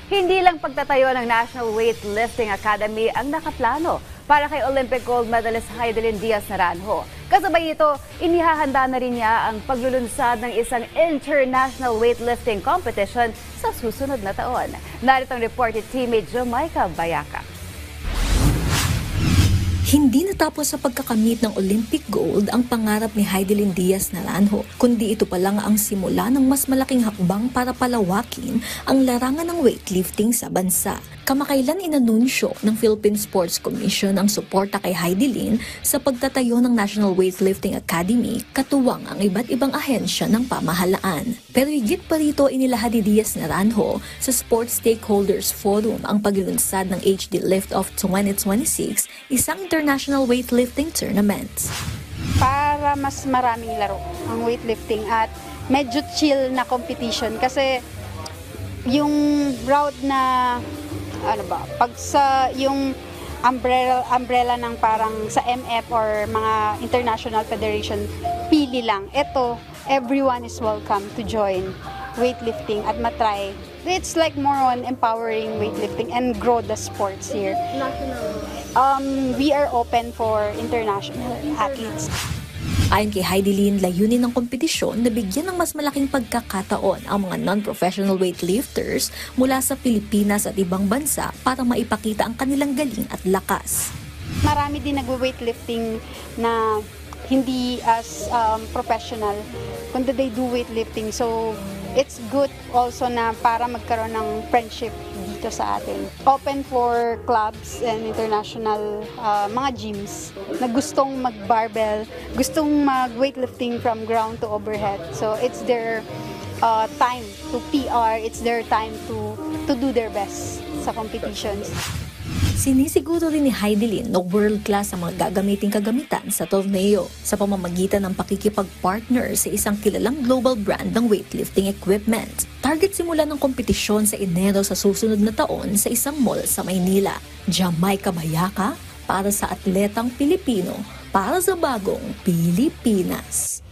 Hindi lang pagtatayo ng National Weightlifting Academy ang nakaplano para kay Olympic gold medalist Hidilyn Diaz Naranjo. Kasabay ito, inihahanda na rin niya ang paglulunsad ng isang international weightlifting competition sa susunod na taon. Narito ang report ni teammate Jamaica Bayaca. Hindi natapos sa pagkakamit ng Olympic gold ang pangarap ni Hidilyn Diaz Naranjo, kundi ito pa lang ang simula ng mas malaking hakbang para palawakin ang larangan ng weightlifting sa bansa. Kamakailan inanunsyo ng Philippine Sports Commission ang suporta kay Hidilyn sa pagtatayo ng National Weightlifting Academy, katuwang ang iba't ibang ahensya ng pamahalaan. Pero higit pa rito, inilahad ni Diaz Naranjo sa Sports Stakeholders Forum ang paglunsad ng HD Lift Off 2026, isang international weightlifting tournament. Para mas maraming laro ang weightlifting at medyo chill na competition kasi yung route na pag sa yung umbrella ng parang sa MF or mga international federation, pili lang. Ito, everyone is welcome to join weightlifting at matry. It's like more on empowering weightlifting and grow the sports here. We are open for international athletes. Ayon kay Hidilyn, layunin ng kompetisyon na bigyan ng mas malaking pagkakataon ang mga non-professional weightlifters mula sa Pilipinas at ibang bansa para maipakita ang kanilang galing at lakas. Marami din nagwe-weightlifting na hindi as professional, kundi they do weightlifting. So, it's good also na para magkaroon ng friendship dito sa atin. Open for clubs and international mga gyms na gustong mag-barbell, gustong mag-weightlifting from ground to overhead. So, it's their time to PR, it's their time to do their best sa competitions. Sinisiguro rin ni Hidilyn na world-class ang mga gagamiting kagamitan sa torneo sa pamamagitan ng pakikipag-partner sa isang kilalang global brand ng weightlifting equipment. Target simula ng kompetisyon sa Enero sa susunod na taon sa isang mall sa Maynila. Jamaica Bayaca para sa atletang Pilipino, para sa bagong Pilipinas.